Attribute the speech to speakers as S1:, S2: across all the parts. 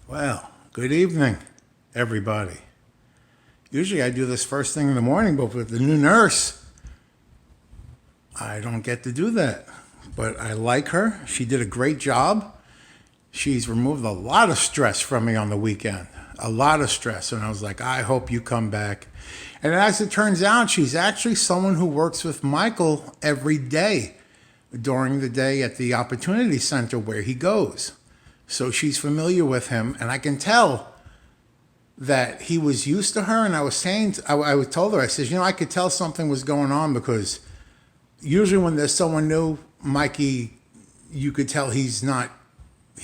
S1: Well, good evening, everybody. Usually I do this first thing in the morning, but with the new nurse, I don't get to do that. But I like her. She did a great job. She's removed a lot of stress from me on the weekend. A lot of stress. And I was like, I hope you come back. And as it turns out, she's actually someone who works with Michael every day during the day at the Opportunity Center where he goes. So she's familiar with him. And I can tell that he was used to her. And I was saying, I told her, I said, I could tell something was going on because usually when there's someone new, Mikey, you could tell he's not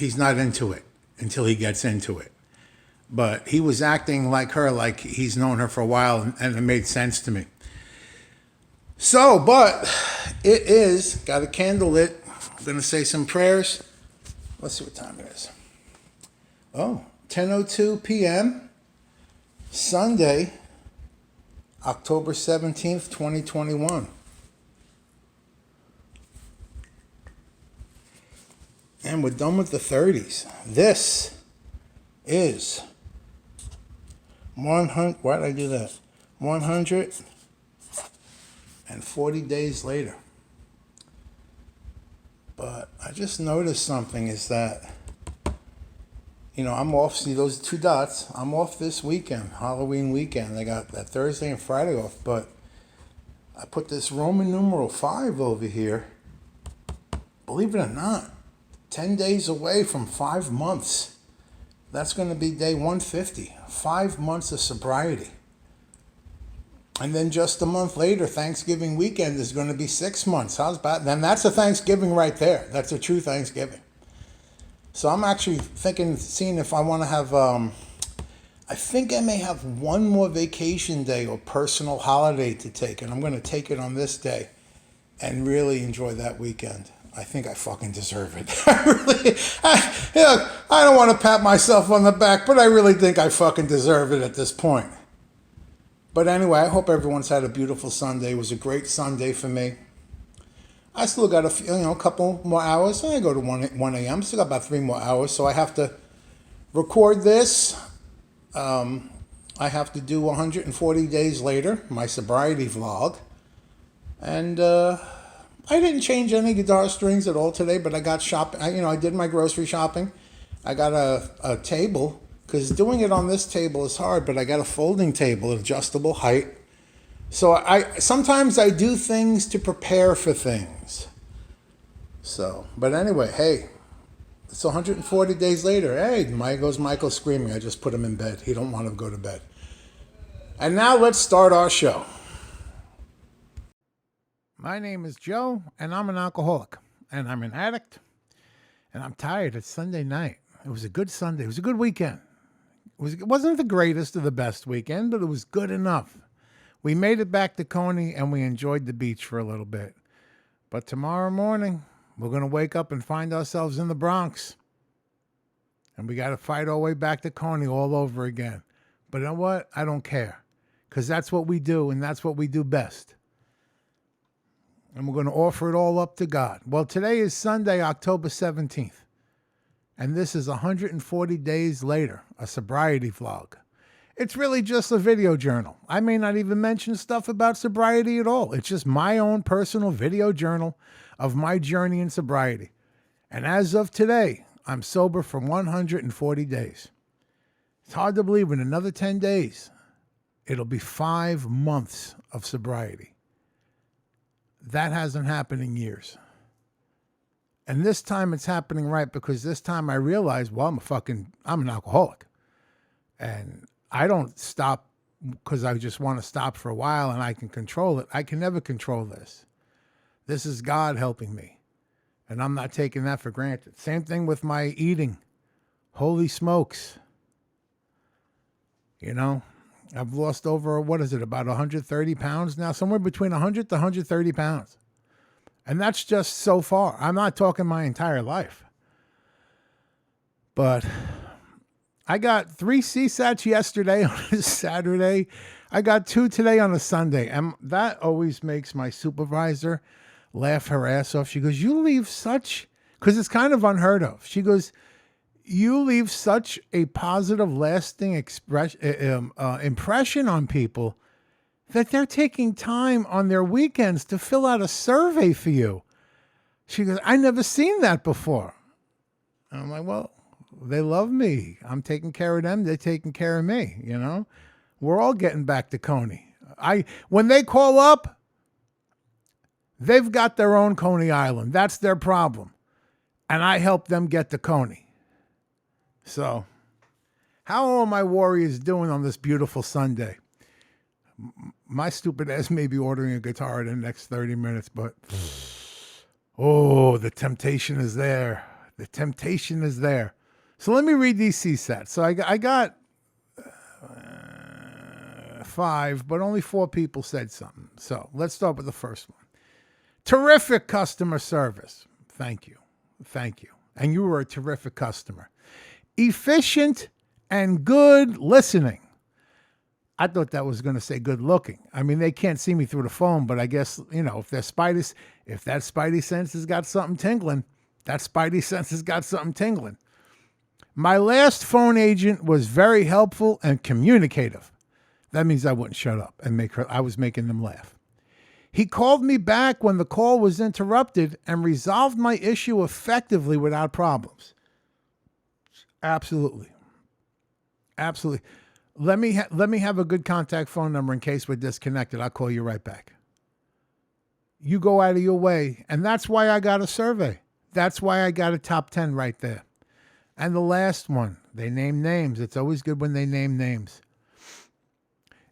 S1: into it until he gets into it. But he was acting like her, like he's known her for a while, and it made sense to me. So, but it is, got a candle lit. I'm going to say some prayers. Let's see what time it is. Oh, 10:02 p.m. Sunday, October 17th, 2021. And we're done with the 30s. This is 100. Why did I do that? 140 days later. But I just noticed something is that, I'm off. See those two dots? I'm off this weekend, Halloween weekend. I got that Thursday and Friday off. But I put this Roman numeral 5 over here. Believe it or not, 10 days away from 5 months. That's going to be day 150. 5 months of sobriety. And then just a month later, Thanksgiving weekend is going to be 6 months. How's about? Then that's a Thanksgiving right there. That's a true Thanksgiving. So I'm actually seeing if I want to have, I think I may have one more vacation day or personal holiday to take. And I'm going to take it on this day and really enjoy that weekend. I think I fucking deserve it. I don't want to pat myself on the back, but I really think I fucking deserve it at this point. But anyway, I hope everyone's had a beautiful Sunday. It was a great Sunday for me. I still got a couple more hours. I go to 1 a.m. Still got about 3 more hours, so I have to record this. I have to do 140 days later, my sobriety vlog. And I didn't change any guitar strings at all today, but I got shopping. I did my grocery shopping. I got a table, because doing it on this table is hard, but I got a folding table, adjustable height. So sometimes I do things to prepare for things. So, but anyway, hey, it's 140 days later. Hey, Michael screaming. I just put him in bed. He don't want to go to bed. And now let's start our show. My name is Joe, and I'm an alcoholic, and I'm an addict, and I'm tired. It's Sunday night. It was a good Sunday. It was a good weekend. It wasn't the greatest or the best weekend, but it was good enough. We made it back to Coney, and we enjoyed the beach for a little bit. But tomorrow morning, we're going to wake up and find ourselves in the Bronx. And we got to fight our way back to Coney all over again. But you know what? I don't care. Because that's what we do, and that's what we do best. And we're going to offer it all up to God. Well, today is Sunday, October 17th. And this is 140 days later, a sobriety vlog. It's really just a video journal. I may not even mention stuff about sobriety at all. It's just my own personal video journal of my journey in sobriety. And as of today, I'm sober for 140 days. It's hard to believe in another 10 days, it'll be 5 months of sobriety. That hasn't happened in years. And this time it's happening right, because this time I realized, well, I'm an alcoholic. And I don't stop because I just want to stop for a while and I can control it. I can never control this. This is God helping me. And I'm not taking that for granted. Same thing with my eating. Holy smokes. I've lost over, about 130 pounds now? Somewhere between 100 to 130 pounds. And that's just so far. I'm not talking my entire life. But I got 3 CSATs yesterday on a Saturday. I got 2 today on a Sunday. And that always makes my supervisor laugh her ass off. She goes, you leave such, because it's kind of unheard of. She goes, you leave such a positive, lasting impression on people that they're taking time on their weekends to fill out a survey for you. She goes, I never seen that before. And I'm like, well, they love me. I'm taking care of them. They're taking care of me. You know, we're all getting back to Coney. When they call up, they've got their own Coney Island. That's their problem. And I help them get to Coney. So how are my Warriors doing on this beautiful Sunday? My stupid ass may be ordering a guitar in the next 30 minutes, but oh, the temptation is there. The temptation is there. So let me read these CSATs. So I got 5, but only 4 people said something. So let's start with the first one. Terrific customer service. Thank you. Thank you. And you were a terrific customer. Efficient and good listening. I thought that was going to say good looking. I mean, they can't see me through the phone, but I guess, you know, if that spidey sense has got something tingling, that spidey sense has got something tingling. My last phone agent was very helpful and communicative. That means I wouldn't shut up and I was making them laugh. He called me back when the call was interrupted and resolved my issue effectively without problems. Absolutely. Absolutely. Let me have a good contact phone number in case we're disconnected. I'll call you right back. You go out of your way. And that's why I got a survey. That's why I got a top 10 right there. And the last one, they name names. It's always good when they name names.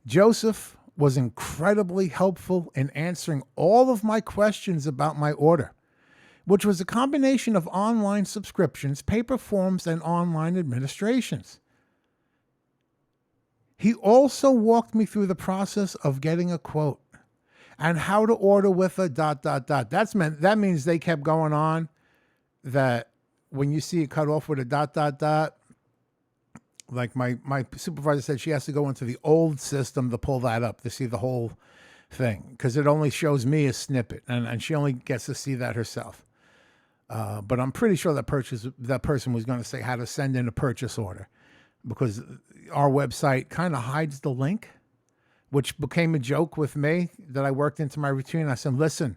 S1: Joseph was incredibly helpful in answering all of my questions about my order, which was a combination of online subscriptions, paper forms, and online administrations. He also walked me through the process of getting a quote and how to order with a ... That means they kept going on that when you see it cut off with a ... like my supervisor said, she has to go into the old system to pull that up to see the whole thing because it only shows me a snippet and she only gets to see that herself. But I'm pretty sure that person was going to say how to send in a purchase order because our website kind of hides the link, which became a joke with me that I worked into my routine. I said, listen,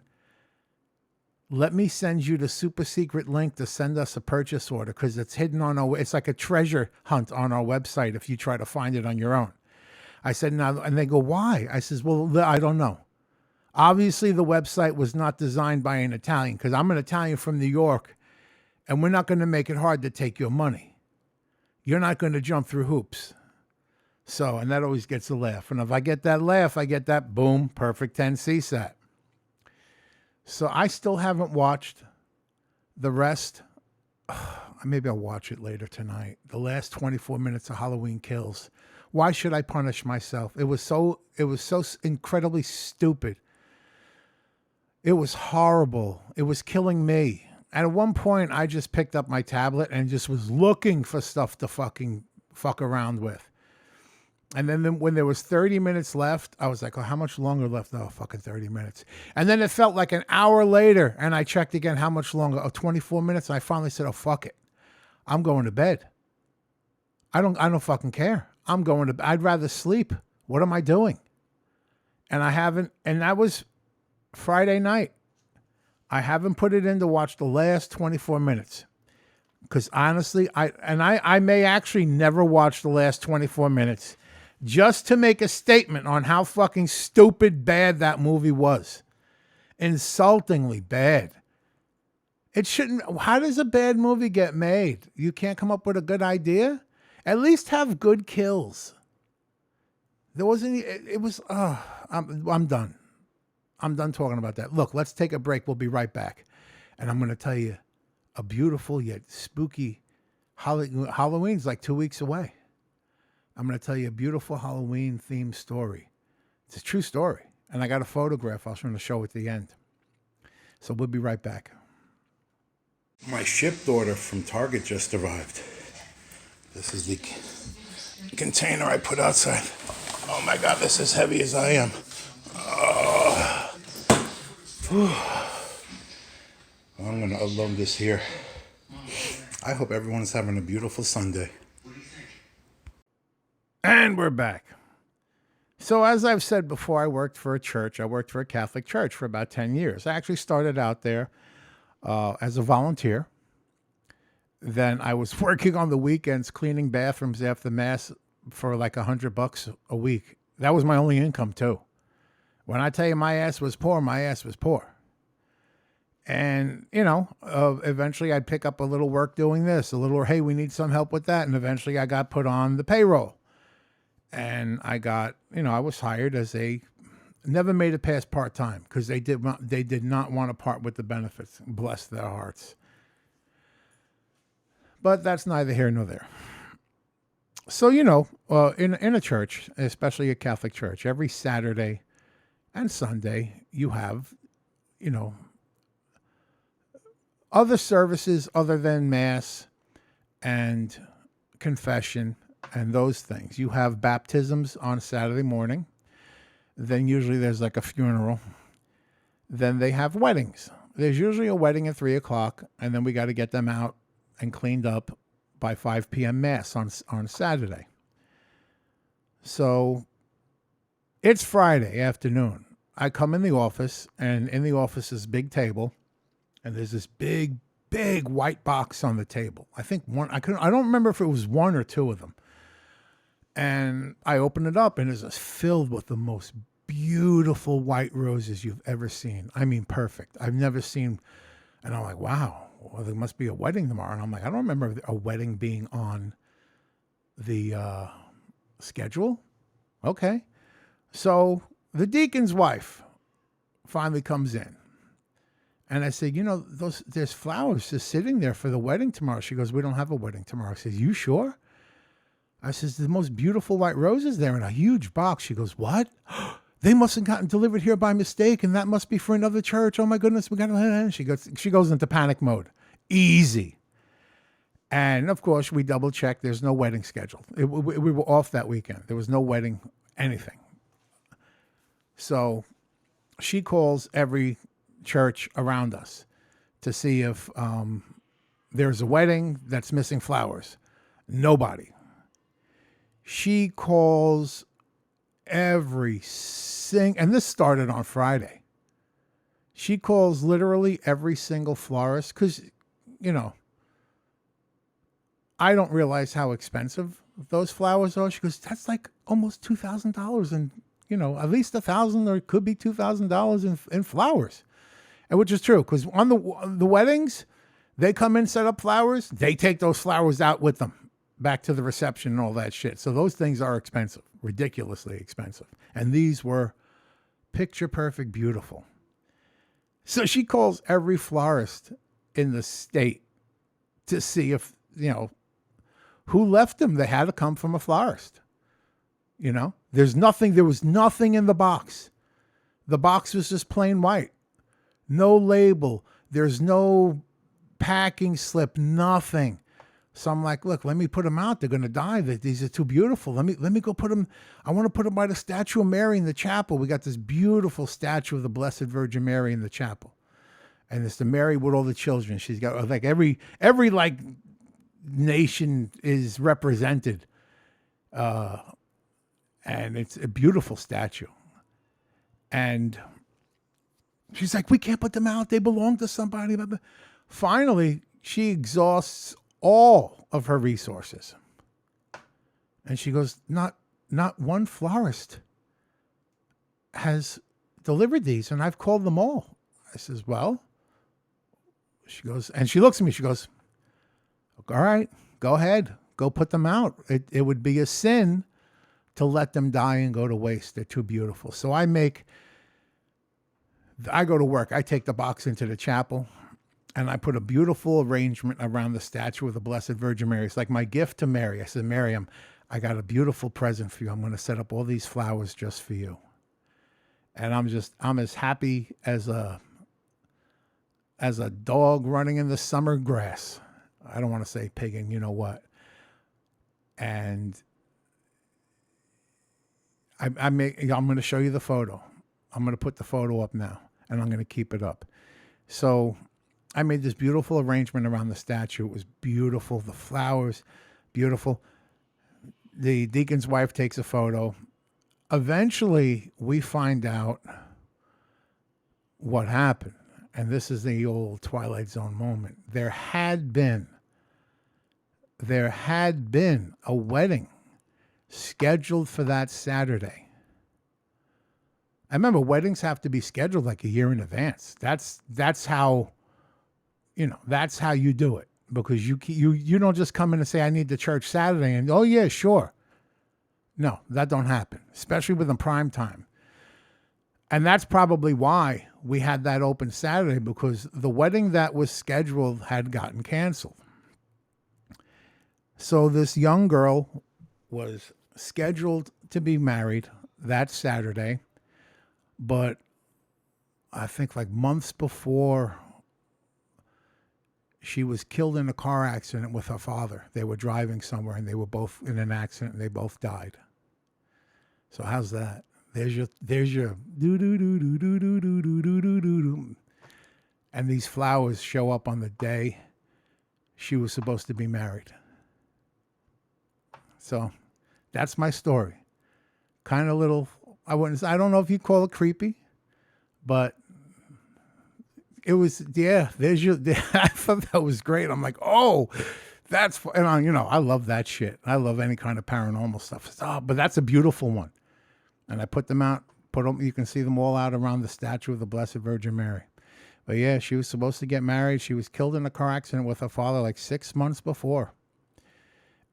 S1: let me send you the super secret link to send us a purchase order because it's hidden on it's like a treasure hunt on our website if you try to find it on your own. I said, no, and they go, why? I says, well, I don't know. Obviously, the website was not designed by an Italian because I'm an Italian from New York, and we're not going to make it hard to take your money. You're not going to jump through hoops. So, and that always gets a laugh. And if I get that laugh, I get that boom, perfect 10 CSAT. So I still haven't watched the rest. Maybe I'll watch it later tonight. The last 24 minutes of Halloween Kills. Why should I punish myself? It was so incredibly stupid. It was horrible. It was killing me. And at one point, I just picked up my tablet and just was looking for stuff to fucking fuck around with. And then when there was 30 minutes left, I was like, oh, how much longer left? Oh, fucking 30 minutes. And then it felt like an hour later, and I checked again how much longer. Oh, 24 minutes. And I finally said, oh, fuck it. I'm going to bed. I don't fucking care. I'm going to bed. I'd rather sleep. What am I doing? And I haven't, and that was Friday night. I haven't put it in to watch the last 24 minutes. Because honestly, I may actually never watch the last 24 minutes just to make a statement on how fucking stupid bad that movie was. Insultingly bad. It shouldn't. How does a bad movie get made? You can't come up with a good idea? At least have good kills. There wasn't. It was. I'm done. I'm done talking about that. Look, let's take a break. We'll be right back. And I'm going to tell you a beautiful yet spooky Halloween's like 2 weeks away. I'm going to tell you a beautiful Halloween themed story. It's a true story. And I got a photograph I was going to show at the end. So we'll be right back. My shipped order from Target just arrived. This is the container I put outside. Oh my God, this is heavy as I am. I'm going to unload this here. I hope everyone's having a beautiful Sunday. What do you think? And we're back. So, as I've said before, I worked for a church. I worked for a Catholic church for about 10 years. I actually started out there as a volunteer. Then I was working on the weekends cleaning bathrooms after Mass for like $100 a week. That was my only income, too. When I tell you my ass was poor, my ass was poor. And, eventually I'd pick up a little work doing this, a little, hey, we need some help with that. And eventually I got put on the payroll. And I got, I was hired as never made it past part-time because they did not want to part with the benefits. Bless their hearts. But that's neither here nor there. So, in a church, especially a Catholic church, every Saturday and Sunday, you have, other services other than Mass and confession and those things. You have baptisms on Saturday morning. Then usually there's like a funeral. Then they have weddings. There's usually a wedding at 3:00, and then we got to get them out and cleaned up by 5 p.m. Mass on Saturday. So it's Friday afternoon. I come in the office, and in the office is a big table, and there's this big, big white box on the table. I think I don't remember if it was one or two of them. And I open it up, and it's just filled with the most beautiful white roses you've ever seen. I mean, perfect. I've never seen, and I'm like, wow, well, there must be a wedding tomorrow. And I'm like, I don't remember a wedding being on the schedule. Okay. So the deacon's wife finally comes in. And I said, there's flowers just sitting there for the wedding tomorrow. She goes, we don't have a wedding tomorrow. I says, you sure? I says, the most beautiful white roses there in a huge box. She goes, what? They must have gotten delivered here by mistake, and that must be for another church. Oh my goodness, we got to. She goes into panic mode. Easy. And of course, we double checked. There's no wedding scheduled. We were off that weekend. There was no wedding, anything. So she calls every church around us to see if there's a wedding that's missing flowers. Nobody. She calls and this started on Friday. She calls literally every single florist because, I don't realize how expensive those flowers are. She goes, that's like almost $2,000 and, at least $1,000 or it could be $2,000 in flowers. And which is true because on the weddings, they come in, set up flowers. They take those flowers out with them back to the reception and all that shit. So those things are expensive, ridiculously expensive. And these were picture perfect, beautiful. So she calls every florist in the state to see if, who left them. They had to come from a florist. There was nothing in the box. The box was just plain white. No label. There's no packing slip, nothing. So I'm like, look, let me put them out. They're going to die. These are too beautiful. Let me go put them. I want to put them by the statue of Mary in the chapel. We got this beautiful statue of the Blessed Virgin Mary in the chapel. And it's the Mary with all the children. She's got like every like nation is represented. And it's a beautiful statue. And she's like, we can't put them out. They belong to somebody. Finally, she exhausts all of her resources. And she goes, not one florist has delivered these, and I've called them all. I says, well, she goes, and she looks at me, she goes, all right, go ahead, go put them out. It would be a sin to let them die and go to waste. They're too beautiful. So I go to work. I take the box into the chapel, and I put a beautiful arrangement around the statue of the Blessed Virgin Mary. It's like my gift to Mary. I said, Miriam, I got a beautiful present for you. I'm going to set up all these flowers just for you. And I'm as happy as a dog running in the summer grass. I don't want to say pig and you know what. And I'm going to show you the photo. I'm going to put the photo up now, and I'm going to keep it up. So I made this beautiful arrangement around the statue. It was beautiful. The flowers, beautiful. The deacon's wife takes a photo. Eventually, we find out what happened. And this is the old Twilight Zone moment. There had been a wedding scheduled for that Saturday. I remember weddings have to be scheduled like a year in advance. That's how you do it, because you don't just come in and say, I need the church Saturday, and oh yeah, sure. No, that don't happen, especially within prime time. And that's probably why we had that open Saturday, because the wedding that was scheduled had gotten canceled. So this young girl was scheduled to be married that Saturday, but I think like months before, she was killed in a car accident with her father. They were driving somewhere and they were both in an accident and they both died. So how's that? There's your do do do do do do do do do do do. And these flowers show up on the day she was supposed to be married. So that's my story. Kind of little, I don't know if you call it creepy, but it was, yeah, I thought that was great. I'm like, oh, and I love that shit. I love any kind of paranormal stuff. But that's a beautiful one. And I put them out, you can see them all out around the statue of the Blessed Virgin Mary. But yeah, she was supposed to get married. She was killed in a car accident with her father like 6 months before.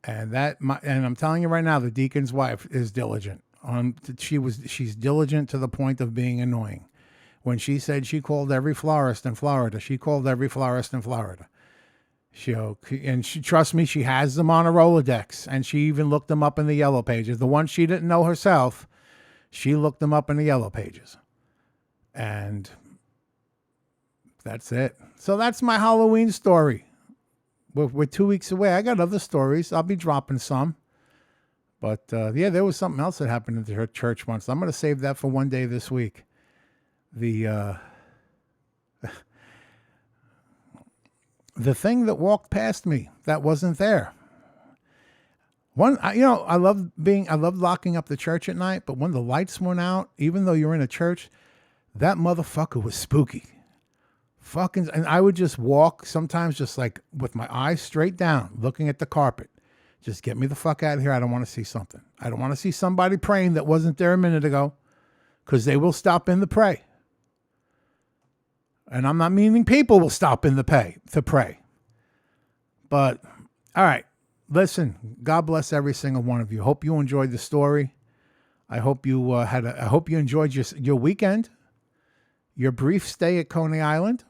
S1: And I'm telling you right now, the deacon's wife is diligent. She's diligent to the point of being annoying. When she said she called every florist in Florida, she called every florist in Florida. Trust me, she has them on a Rolodex, and she even looked them up in the yellow pages. The ones she didn't know herself, she looked them up in the yellow pages. And that's it. So that's my Halloween story. We're 2 weeks away. I got other stories. I'll be dropping some. But yeah, there was something else that happened at her church once. I'm going to save that for one day this week. The thing that walked past me that wasn't there. I loved locking up the church at night, but when the lights went out, even though you're in a church, that motherfucker was spooky. And I would just walk sometimes just like with my eyes straight down, looking at the carpet. Just get me the fuck out of here. I don't want to see something. I don't want to see somebody praying that wasn't there a minute ago, because they will stop in to pray. And I'm not meaning people will stop in to pray. But, all right, listen, God bless every single one of you. Hope you enjoyed the story. I hope you enjoyed your weekend, your brief stay at Coney Island.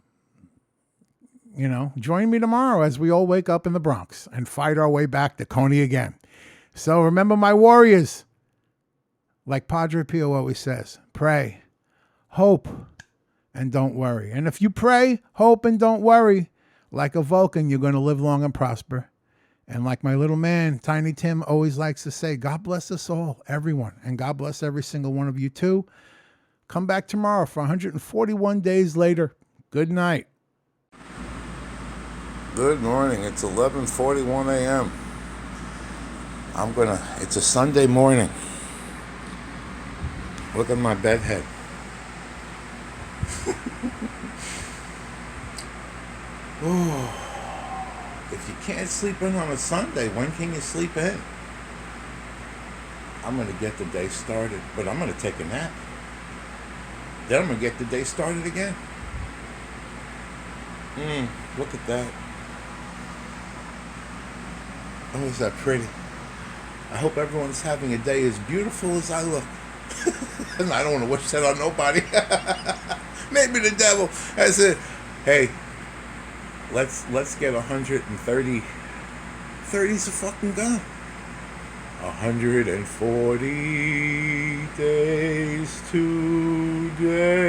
S1: Join me tomorrow as we all wake up in the Bronx and fight our way back to Coney again. So remember, my warriors, like Padre Pio always says, pray, hope, and don't worry. And if you pray, hope, and don't worry, like a Vulcan, you're going to live long and prosper. And like my little man, Tiny Tim, always likes to say, God bless us all, everyone. And God bless every single one of you too. Come back tomorrow for 141 days later. Good night.
S2: Good morning. It's 11:41 a.m. It's a Sunday morning. Look at my bed head. If you can't sleep in on a Sunday, when can you sleep in? I'm going to get the day started, but I'm going to take a nap. Then I'm going to get the day started again. Look at that. Oh, is that pretty? I hope everyone's having a day as beautiful as I look. And I don't want to wish that on nobody. Maybe the devil. I said, hey, let's get 130. 30's a fucking gun. 140 days today.